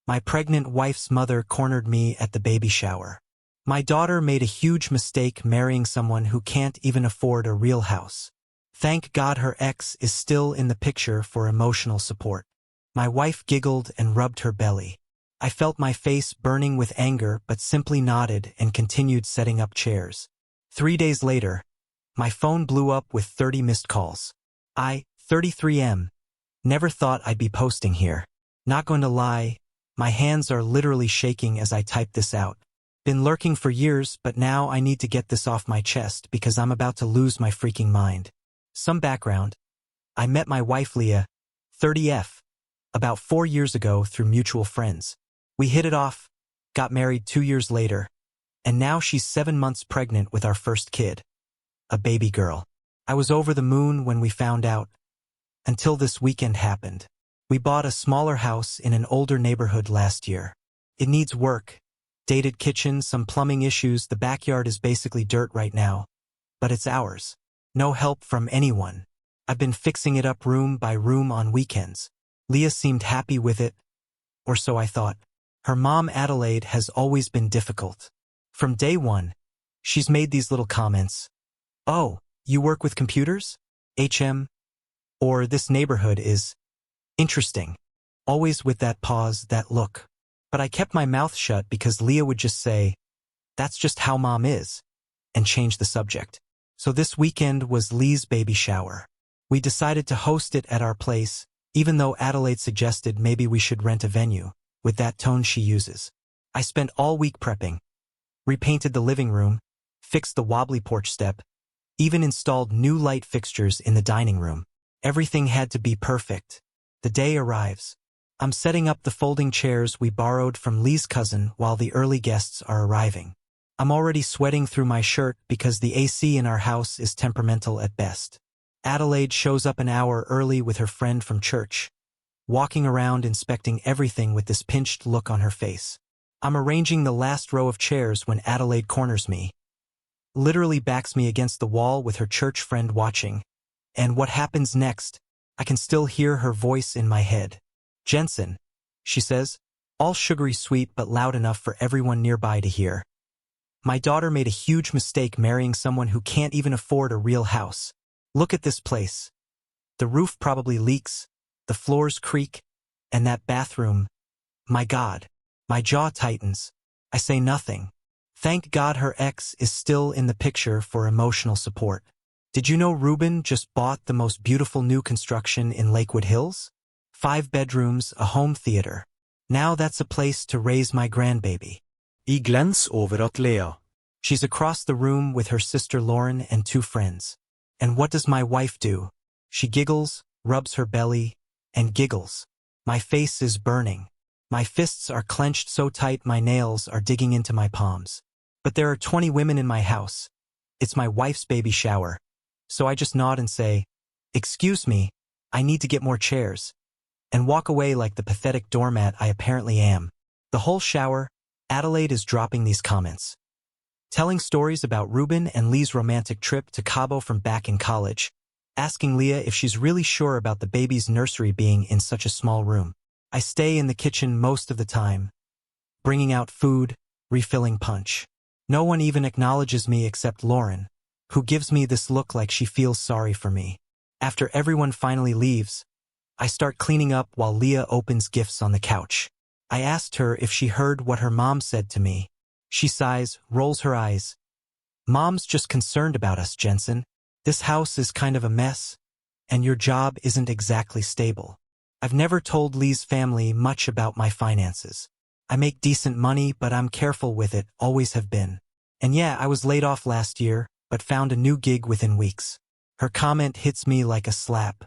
My pregnant wife's mother cornered me at the baby shower. My daughter made a huge mistake marrying someone who can't even afford a real house. Thank God her ex is still in the picture for emotional support. My wife giggled and rubbed her belly. I felt my face burning with anger but simply nodded and continued setting up chairs. 3 days later, my phone blew up with 30 missed calls. 33M. Never thought I'd be posting here. Not going to lie, my hands are literally shaking as I type this out. Been lurking for years, but now I need to get this off my chest because I'm about to lose my freaking mind. Some background. I met my wife Leah, 30F, about 4 years ago through mutual friends. We hit it off, got married 2 years later, and now she's 7 months pregnant with our first kid. A baby girl. I was over the moon when we found out. Until this weekend happened. We bought a smaller house in an older neighborhood last year. It needs work. Dated kitchen, some plumbing issues, the backyard is basically dirt right now. But it's ours. No help from anyone. I've been fixing it up room by room on weekends. Leah seemed happy with it, or so I thought. Her mom Adelaide has always been difficult. From day one, she's made these little comments. Oh, you work with computers? HM? Or this neighborhood is interesting. Always with that pause, that look. But I kept my mouth shut because Leah would just say, "That's just how mom is," and change the subject. So this weekend was Lee's baby shower. We decided to host it at our place, even though Adelaide suggested maybe we should rent a venue, with that tone she uses. I spent all week prepping. Repainted the living room, fixed the wobbly porch step, even installed new light fixtures in the dining room. Everything had to be perfect. The day arrives. I'm setting up the folding chairs we borrowed from Lee's cousin while the early guests are arriving. I'm already sweating through my shirt because the AC in our house is temperamental at best. Adelaide shows up an hour early with her friend from church, walking around inspecting everything with this pinched look on her face. I'm arranging the last row of chairs when Adelaide corners me, literally backs me against the wall with her church friend watching. And what happens next? I can still hear her voice in my head. "Jensen," she says, all sugary sweet but loud enough for everyone nearby to hear. "My daughter made a huge mistake marrying someone who can't even afford a real house. Look at this place. The roof probably leaks, the floors creak, and that bathroom. My God." My jaw tightens. I say nothing. Thank God her ex is still in the picture for emotional support. Did you know Ruben just bought the most beautiful new construction in Lakewood Hills? 5 bedrooms, a home theater. Now that's a place to raise my grandbaby. I gläns over at Lea. She's across the room with her sister Lauren and 2 friends. And what does my wife do? She giggles, rubs her belly, and giggles. My face is burning. My fists are clenched so tight my nails are digging into my palms. But there are 20 women in my house. It's my wife's baby shower. So I just nod and say, "Excuse me, I need to get more chairs," and walk away like the pathetic doormat I apparently am. The whole shower, Adelaide is dropping these comments. Telling stories about Ruben and Lee's romantic trip to Cabo from back in college, asking Leah if she's really sure about the baby's nursery being in such a small room. I stay in the kitchen most of the time, bringing out food, refilling punch. No one even acknowledges me except Lauren, who gives me this look like she feels sorry for me. After everyone finally leaves, I start cleaning up while Leah opens gifts on the couch. I asked her if she heard what her mom said to me. She sighs, rolls her eyes. "Mom's just concerned about us, Jensen. This house is kind of a mess, and your job isn't exactly stable." I've never told Lee's family much about my finances. I make decent money, but I'm careful with it, always have been. And yeah, I was laid off last year, but found a new gig within weeks. Her comment hits me like a slap.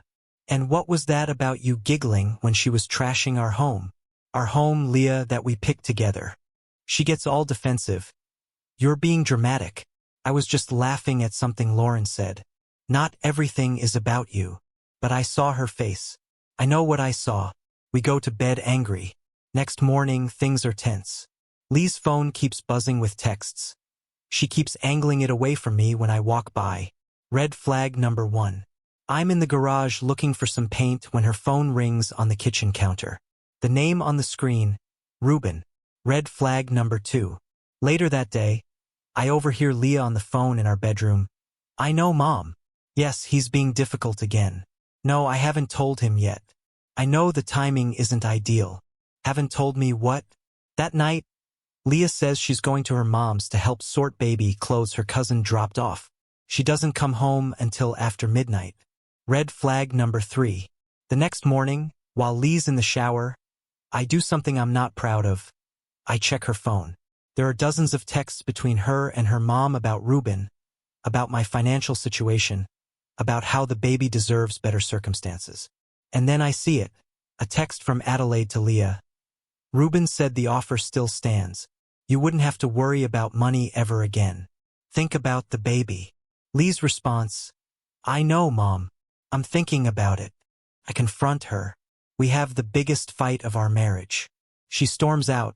"And what was that about you giggling when she was trashing our home? Our home, Leah, that we picked together." She gets all defensive. "You're being dramatic." I was just laughing at something Lauren said. Not everything is about you. But I saw her face. I know what I saw. We go to bed angry. Next morning, things are tense. Lee's phone keeps buzzing with texts. She keeps angling it away from me when I walk by. Red flag number 1. I'm in the garage looking for some paint when her phone rings on the kitchen counter. The name on the screen, Reuben. Red flag number 2. Later that day, I overhear Leah on the phone in our bedroom. I know, Mom. Yes, he's being difficult again. No, I haven't told him yet. I know the timing isn't ideal. Haven't told me what? That night, Leah says she's going to her mom's to help sort baby clothes her cousin dropped off. She doesn't come home until after midnight. Red flag number 3. The next morning, while Lee's in the shower, I do something I'm not proud of. I check her phone. There are dozens of texts between her and her mom about Reuben, about my financial situation, about how the baby deserves better circumstances. And then I see it, a text from Adelaide to Leah. Reuben said the offer still stands. You wouldn't have to worry about money ever again. Think about the baby. Lee's response, I know, Mom. I'm thinking about it. I confront her. We have the biggest fight of our marriage. She storms out,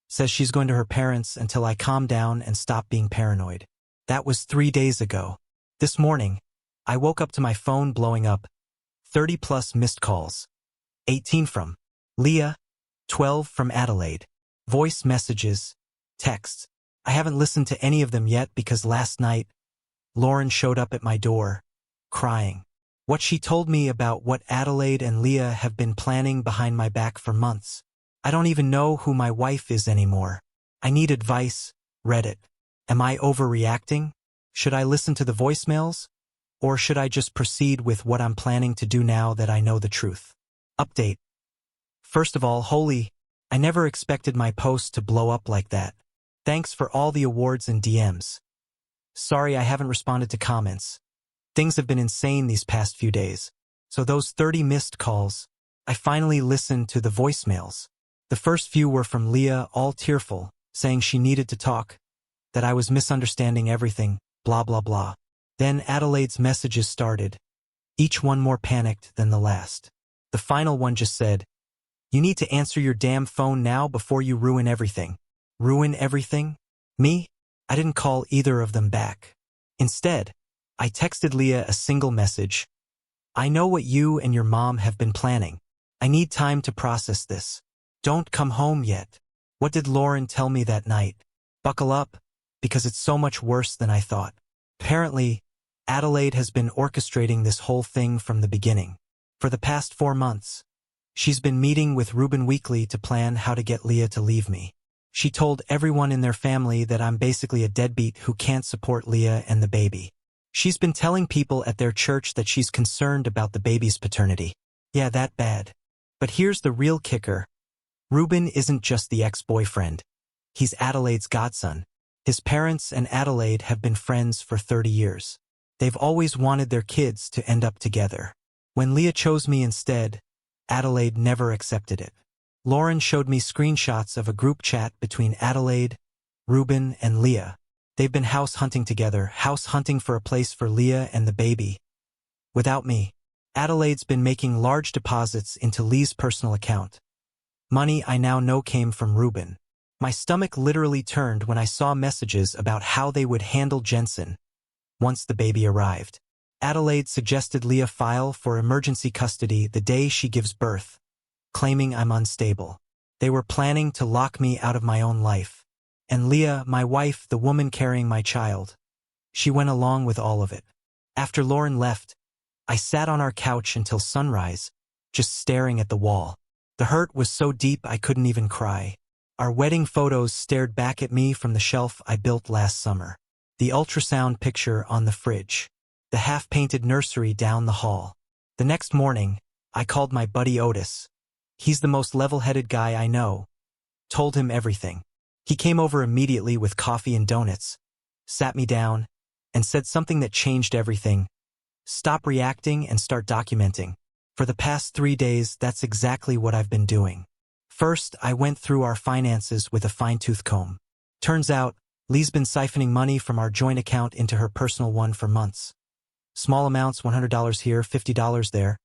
says she's going to her parents until I calm down and stop being paranoid. That was 3 days ago. This morning, I woke up to my phone blowing up. 30+ missed calls. 18 from Leah, 12 from Adelaide. Voice messages, texts. I haven't listened to any of them yet because last night, Lauren showed up at my door, crying. What she told me about what Adelaide and Leah have been planning behind my back for months. I don't even know who my wife is anymore. I need advice, Reddit. Am I overreacting? Should I listen to the voicemails? Or should I just proceed with what I'm planning to do now that I know the truth? Update. First of all, I never expected my post to blow up like that. Thanks for all the awards and DMs. Sorry I haven't responded to comments. Things have been insane these past few days. So those 30 missed calls, I finally listened to the voicemails. The first few were from Leah, all tearful, saying she needed to talk, that I was misunderstanding everything, blah blah blah. Then Adelaide's messages started, each one more panicked than the last. The final one just said, you need to answer your damn phone now before you ruin everything. Ruin everything? Me? I didn't call either of them back. Instead, I texted Leah a single message. I know what you and your mom have been planning. I need time to process this. Don't come home yet. What did Lauren tell me that night? Buckle up, because it's so much worse than I thought. Apparently, Adelaide has been orchestrating this whole thing from the beginning. For the past 4 months, she's been meeting with Reuben weekly to plan how to get Leah to leave me. She told everyone in their family that I'm basically a deadbeat who can't support Leah and the baby. She's been telling people at their church that she's concerned about the baby's paternity. Yeah, that bad. But here's the real kicker. Reuben isn't just the ex-boyfriend. He's Adelaide's godson. His parents and Adelaide have been friends for 30 years. They've always wanted their kids to end up together. When Leah chose me instead, Adelaide never accepted it. Lauren showed me screenshots of a group chat between Adelaide, Reuben, and Leah. They've been house hunting together, house hunting for a place for Leah and the baby. Without me, Adelaide's been making large deposits into Lee's personal account. Money I now know came from Reuben. My stomach literally turned when I saw messages about how they would handle Jensen once the baby arrived. Adelaide suggested Leah file for emergency custody the day she gives birth, claiming I'm unstable. They were planning to lock me out of my own life. And Leah, my wife, the woman carrying my child, she went along with all of it. After Lauren left, I sat on our couch until sunrise, just staring at the wall. The hurt was so deep I couldn't even cry. Our wedding photos stared back at me from the shelf I built last summer. The ultrasound picture on the fridge. The half-painted nursery down the hall. The next morning, I called my buddy Otis. He's the most level-headed guy I know. Told him everything. He came over immediately with coffee and donuts, sat me down, and said something that changed everything. Stop reacting and start documenting. For the past 3 days, that's exactly what I've been doing. First, I went through our finances with a fine-tooth comb. Turns out, Lee's been siphoning money from our joint account into her personal one for months. Small amounts, $100 here, $50 there,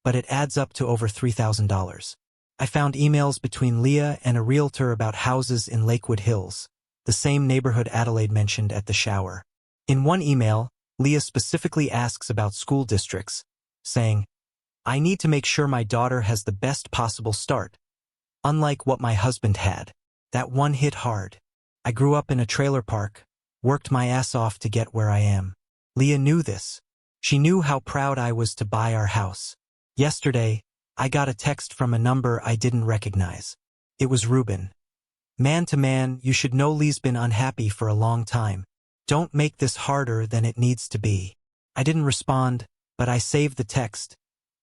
but it adds up to over $3,000. I found emails between Leah and a realtor about houses in Lakewood Hills, the same neighborhood Adelaide mentioned at the shower. In one email, Leah specifically asks about school districts, saying, I need to make sure my daughter has the best possible start. Unlike what my husband had. That one hit hard. I grew up in a trailer park, worked my ass off to get where I am. Leah knew this. She knew how proud I was to buy our house. Yesterday, I got a text from a number I didn't recognize. It was Ruben. Man to man, you should know Lee's been unhappy for a long time. Don't make this harder than it needs to be. I didn't respond, but I saved the text,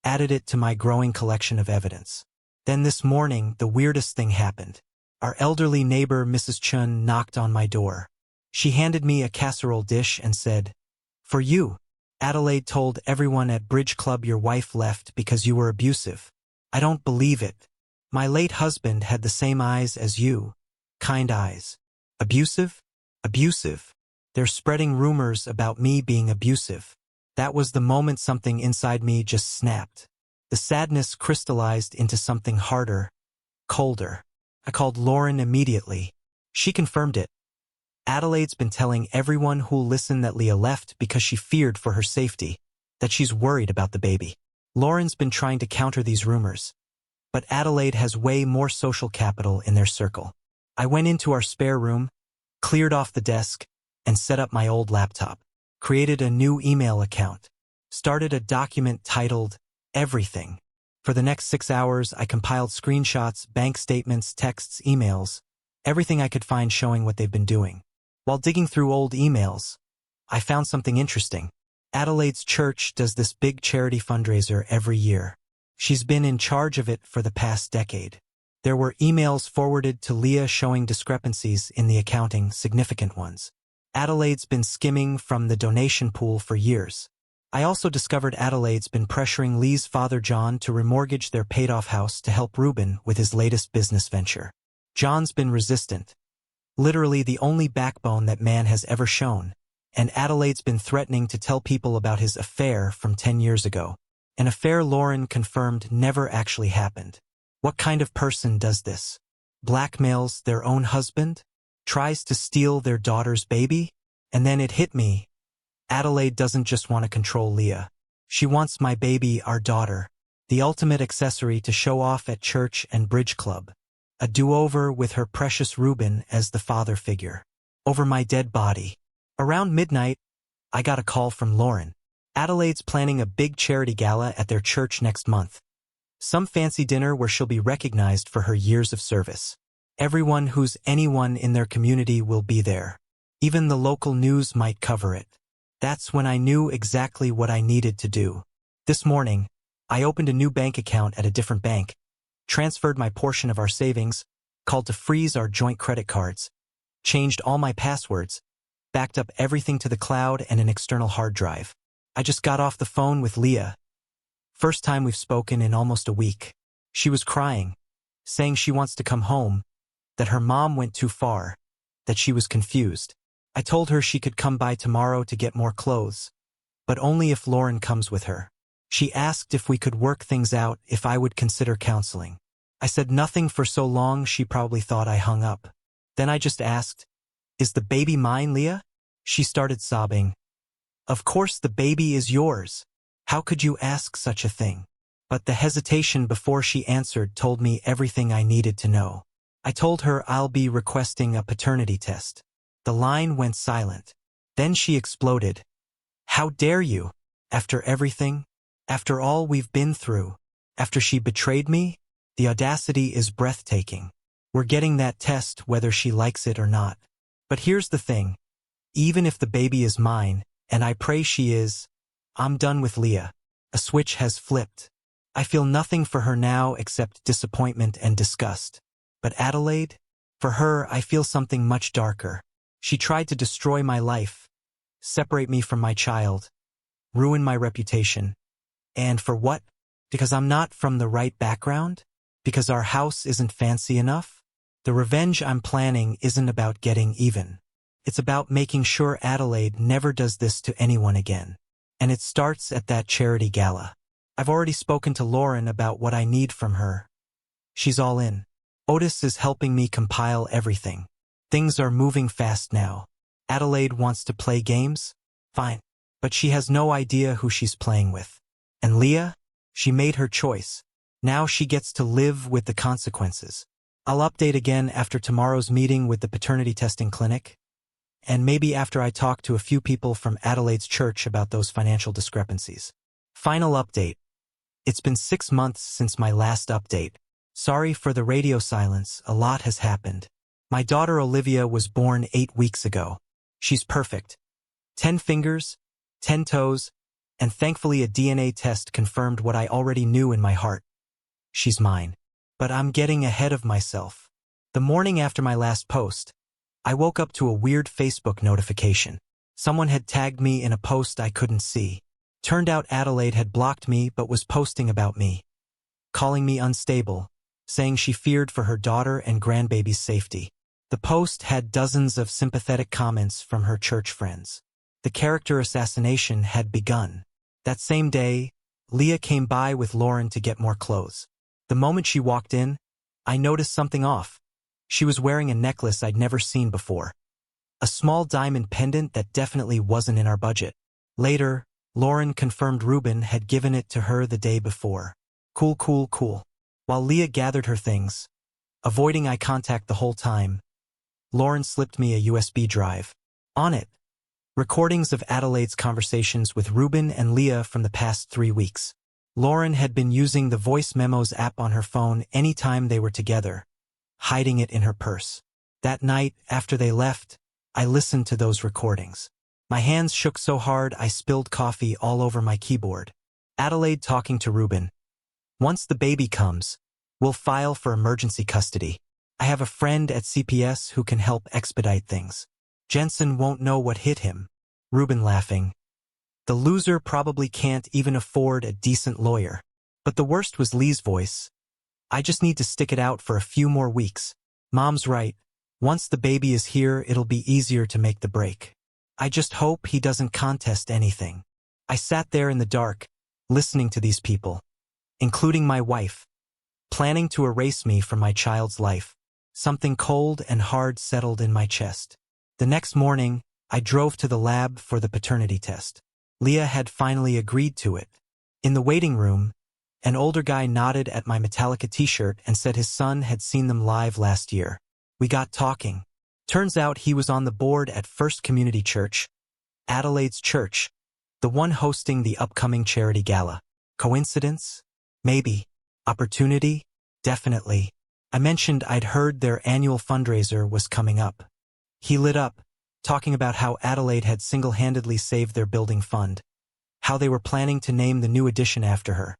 added it to my growing collection of evidence. Then this morning, the weirdest thing happened. Our elderly neighbor, Mrs. Chun, knocked on my door. She handed me a casserole dish and said, "For you. Adelaide told everyone at Bridge Club your wife left because you were abusive." I don't believe it. My late husband had the same eyes as you. Kind eyes. Abusive? Abusive. They're spreading rumors about me being abusive. That was the moment something inside me just snapped. The sadness crystallized into something harder, colder. I called Lauren immediately. She confirmed it. Adelaide's been telling everyone who'll listen that Leah left because she feared for her safety, that she's worried about the baby. Lauren's been trying to counter these rumors. But Adelaide has way more social capital in their circle. I went into our spare room, cleared off the desk, and set up my old laptop. Created a new email account. Started a document titled, Everything. For the next 6 hours, I compiled screenshots, bank statements, texts, emails, everything I could find showing what they've been doing. While digging through old emails, I found something interesting. Adelaide's church does this big charity fundraiser every year. She's been in charge of it for the past decade. There were emails forwarded to Leah showing discrepancies in the accounting, significant ones. Adelaide's been skimming from the donation pool for years. I also discovered Adelaide's been pressuring Lee's father John to remortgage their paid-off house to help Ruben with his latest business venture. John's been resistant. Literally the only backbone that man has ever shown. And Adelaide's been threatening to tell people about his affair from 10 years ago. An affair Lauren confirmed never actually happened. What kind of person does this? Blackmails their own husband? Tries to steal their daughter's baby? And then it hit me. Adelaide doesn't just want to control Leah. She wants my baby, our daughter. The ultimate accessory to show off at church and bridge club. A do-over with her precious Ruben as the father figure. Over my dead body. Around midnight, I got a call from Lauren. Adelaide's planning a big charity gala at their church next month. Some fancy dinner where she'll be recognized for her years of service. Everyone who's anyone in their community will be there. Even the local news might cover it. That's when I knew exactly what I needed to do. This morning, I opened a new bank account at a different bank, transferred my portion of our savings, called to freeze our joint credit cards, changed all my passwords, backed up everything to the cloud and an external hard drive. I just got off the phone with Leah. First time we've spoken in almost a week. She was crying, saying she wants to come home, that her mom went too far, that she was confused. I told her she could come by tomorrow to get more clothes, but only if Lauren comes with her. She asked if we could work things out, if I would consider counseling. I said nothing for so long she probably thought I hung up. Then I just asked, "Is the baby mine, Leah?" She started sobbing. "Of course the baby is yours. How could you ask such a thing?" But the hesitation before she answered told me everything I needed to know. I told her I'll be requesting a paternity test. The line went silent. Then she exploded. "How dare you? After everything? After all we've been through? After she betrayed me? The audacity is breathtaking. We're getting that test whether she likes it or not. But here's the thing. Even if the baby is mine, and I pray she is, I'm done with Leah. A switch has flipped. I feel nothing for her now except disappointment and disgust. But Adelaide? For her, I feel something much darker. She tried to destroy my life, separate me from my child, ruin my reputation. And for what? Because I'm not from the right background? Because our house isn't fancy enough? The revenge I'm planning isn't about getting even. It's about making sure Adelaide never does this to anyone again. And it starts at that charity gala. I've already spoken to Lauren about what I need from her. She's all in. Otis is helping me compile everything. Things are moving fast now. Adelaide wants to play games? Fine. But she has no idea who she's playing with. And Leah? She made her choice. Now she gets to live with the consequences. I'll update again after tomorrow's meeting with the paternity testing clinic, and maybe after I talk to a few people from Adelaide's church about those financial discrepancies. Final update. It's been 6 months since my last update. Sorry for the radio silence, a lot has happened. My daughter Olivia was born 8 weeks ago. She's perfect. 10 fingers, 10 toes, and thankfully a DNA test confirmed what I already knew in my heart. She's mine. But I'm getting ahead of myself. The morning after my last post, I woke up to a weird Facebook notification. Someone had tagged me in a post I couldn't see. Turned out Adelaide had blocked me but was posting about me, calling me unstable, saying she feared for her daughter and grandbaby's safety. The post had dozens of sympathetic comments from her church friends. The character assassination had begun. That same day, Leah came by with Lauren to get more clothes. The moment she walked in, I noticed something off. She was wearing a necklace I'd never seen before. A small diamond pendant that definitely wasn't in our budget. Later, Lauren confirmed Ruben had given it to her the day before. Cool. While Leah gathered her things, avoiding eye contact the whole time, Lauren slipped me a USB drive. On it, recordings of Adelaide's conversations with Ruben and Leah from the past 3 weeks. Lauren had been using the voice memos app on her phone anytime they were together, hiding it in her purse. That night, after they left, I listened to those recordings. My hands shook so hard I spilled coffee all over my keyboard. Adelaide talking to Ruben. Once the baby comes, we'll file for emergency custody. I have a friend at CPS who can help expedite things. Jensen won't know what hit him. Ruben laughing. The loser probably can't even afford a decent lawyer. But the worst was Lee's voice. I just need to stick it out for a few more weeks. Mom's right. Once the baby is here, it'll be easier to make the break. I just hope he doesn't contest anything. I sat there in the dark, listening to these people, including my wife, planning to erase me from my child's life. Something cold and hard settled in my chest. The next morning, I drove to the lab for the paternity test. Leah had finally agreed to it. In the waiting room, an older guy nodded at my Metallica t-shirt and said his son had seen them live last year. We got talking. Turns out he was on the board at First Community Church, Adelaide's church, the one hosting the upcoming charity gala. Coincidence? Maybe. Opportunity? Definitely. I mentioned I'd heard their annual fundraiser was coming up. He lit up, talking about how Adelaide had single-handedly saved their building fund, how they were planning to name the new addition after her,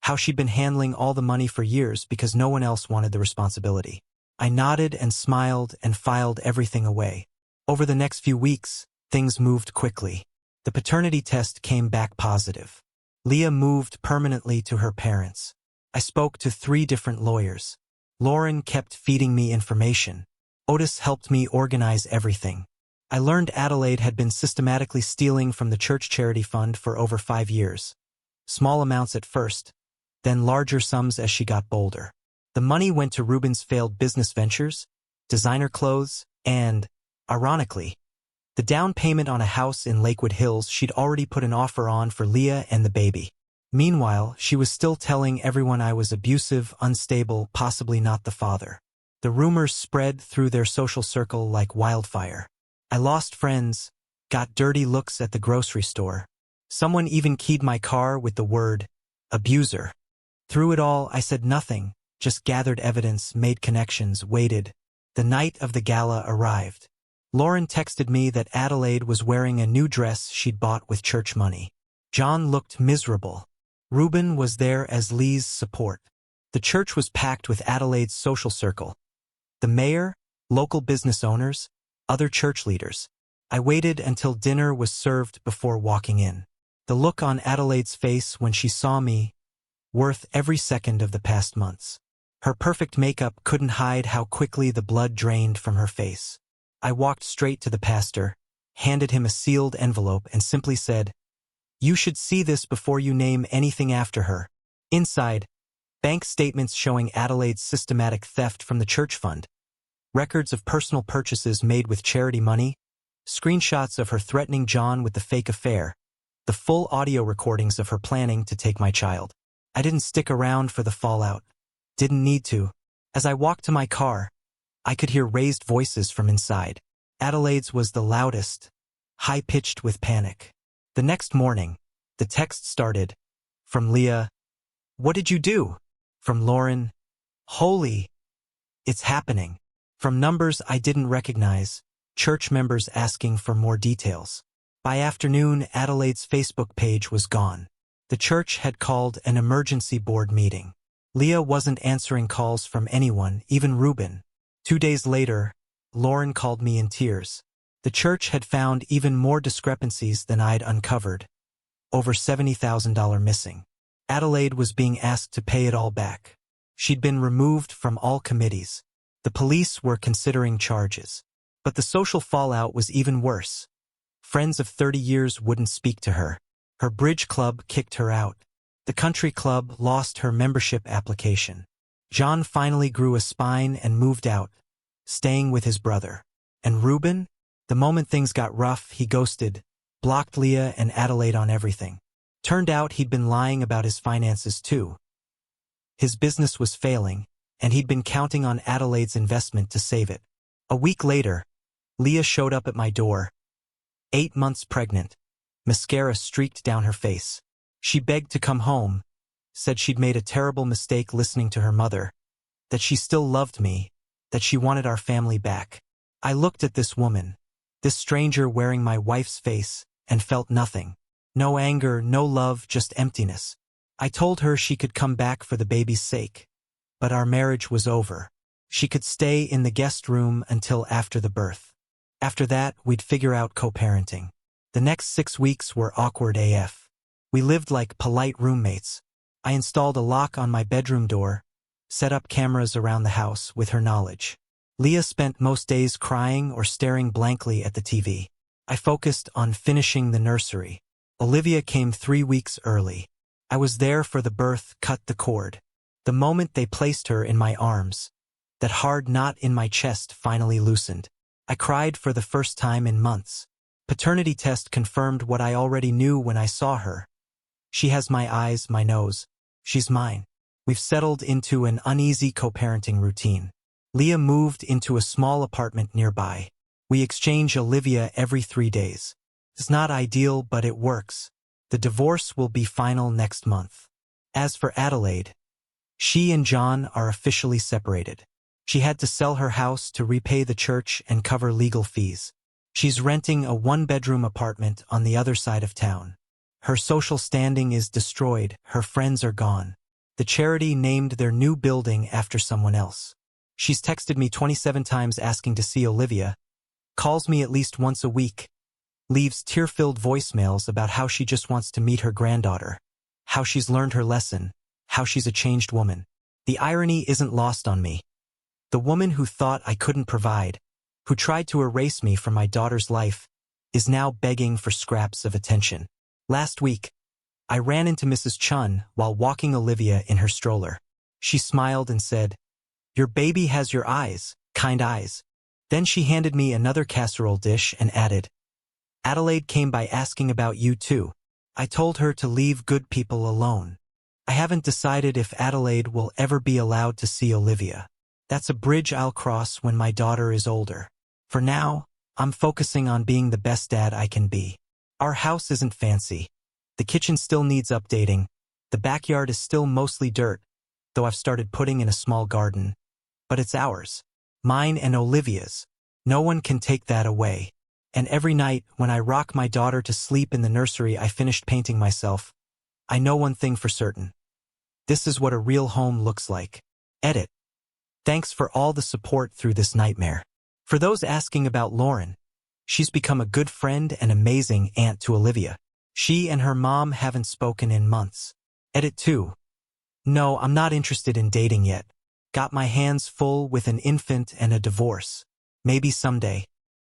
how she'd been handling all the money for years because no one else wanted the responsibility. I nodded and smiled and filed everything away. Over the next few weeks, things moved quickly. The paternity test came back positive. Leah moved permanently to her parents. I spoke to 3 different lawyers. Lauren kept feeding me information. Otis helped me organize everything. I learned Adelaide had been systematically stealing from the church charity fund for over 5 years. Small amounts at first, then larger sums as she got bolder. The money went to Ruben's failed business ventures, designer clothes, and, ironically, the down payment on a house in Lakewood Hills she'd already put an offer on for Leah and the baby. Meanwhile, she was still telling everyone I was abusive, unstable, possibly not the father. The rumors spread through their social circle like wildfire. I lost friends, got dirty looks at the grocery store. Someone even keyed my car with the word, abuser. Through it all, I said nothing, just gathered evidence, made connections, waited. The night of the gala arrived. Lauren texted me that Adelaide was wearing a new dress she'd bought with church money. John looked miserable. Ruben was there as Lee's support. The church was packed with Adelaide's social circle. The mayor, local business owners, other church leaders. I waited until dinner was served before walking in. The look on Adelaide's face when she saw me, worth every second of the past months. Her perfect makeup couldn't hide how quickly the blood drained from her face. I walked straight to the pastor, handed him a sealed envelope and simply said, "You should see this before you name anything after her." Inside, bank statements showing Adelaide's systematic theft from the church fund, records of personal purchases made with charity money, screenshots of her threatening John with the fake affair, the full audio recordings of her planning to take my child. I didn't stick around for the fallout. Didn't need to. As I walked to my car, I could hear raised voices from inside. Adelaide's was the loudest, high-pitched with panic. The next morning, the text started. From Leah, "What did you do?" From Lauren, "Holy, it's happening." From numbers I didn't recognize, church members asking for more details. By afternoon, Adelaide's Facebook page was gone. The church had called an emergency board meeting. Leah wasn't answering calls from anyone, even Reuben. 2 days later, Lauren called me in tears. The church had found even more discrepancies than I'd uncovered. Over $70,000 missing. Adelaide was being asked to pay it all back. She'd been removed from all committees. The police were considering charges. But the social fallout was even worse. Friends of 30 years wouldn't speak to her. Her bridge club kicked her out. The country club lost her membership application. John finally grew a spine and moved out, staying with his brother. And Reuben? The moment things got rough, he ghosted, blocked Leah and Adelaide on everything. Turned out he'd been lying about his finances too. His business was failing, and he'd been counting on Adelaide's investment to save it. A week later, Leah showed up at my door, 8 months pregnant, mascara streaked down her face. She begged to come home, said she'd made a terrible mistake listening to her mother, that she still loved me, that she wanted our family back. I looked at this woman, this stranger wearing my wife's face, and felt nothing. No anger, no love, just emptiness. I told her she could come back for the baby's sake. But our marriage was over. She could stay in the guest room until after the birth. After that, we'd figure out co-parenting. The next 6 weeks were awkward AF. We lived like polite roommates. I installed a lock on my bedroom door, set up cameras around the house with her knowledge. Leah spent most days crying or staring blankly at the TV. I focused on finishing the nursery. Olivia came 3 weeks early. I was there for the birth, cut the cord. The moment they placed her in my arms, that hard knot in my chest finally loosened. I cried for the first time in months. Paternity test confirmed what I already knew when I saw her. She has my eyes, my nose. She's mine. We've settled into an uneasy co-parenting routine. Leah moved into a small apartment nearby. We exchange Olivia every 3 days. It's not ideal, but it works. The divorce will be final next month. As for Adelaide, she and John are officially separated. She had to sell her house to repay the church and cover legal fees. She's renting a 1-bedroom apartment on the other side of town. Her social standing is destroyed. Her friends are gone. The charity named their new building after someone else. She's texted me 27 times asking to see Olivia, calls me at least once a week, leaves tear-filled voicemails about how she just wants to meet her granddaughter, how she's learned her lesson, how she's a changed woman. The irony isn't lost on me. The woman who thought I couldn't provide, who tried to erase me from my daughter's life, is now begging for scraps of attention. Last week, I ran into Mrs. Chun while walking Olivia in her stroller. She smiled and said, "Your baby has your eyes, kind eyes." Then she handed me another casserole dish and added, "Adelaide came by asking about you too." I told her to leave good people alone. I haven't decided if Adelaide will ever be allowed to see Olivia. That's a bridge I'll cross when my daughter is older. For now, I'm focusing on being the best dad I can be. Our house isn't fancy. The kitchen still needs updating. The backyard is still mostly dirt, though I've started putting in a small garden. But it's ours. Mine and Olivia's. No one can take that away. And every night, when I rock my daughter to sleep in the nursery I finished painting myself, I know one thing for certain. This is what a real home looks like. Edit. Thanks for all the support through this nightmare. For those asking about Lauren, she's become a good friend and amazing aunt to Olivia. She and her mom haven't spoken in months. Edit 2. No, I'm not interested in dating yet. Got my hands full with an infant and a divorce. Maybe someday.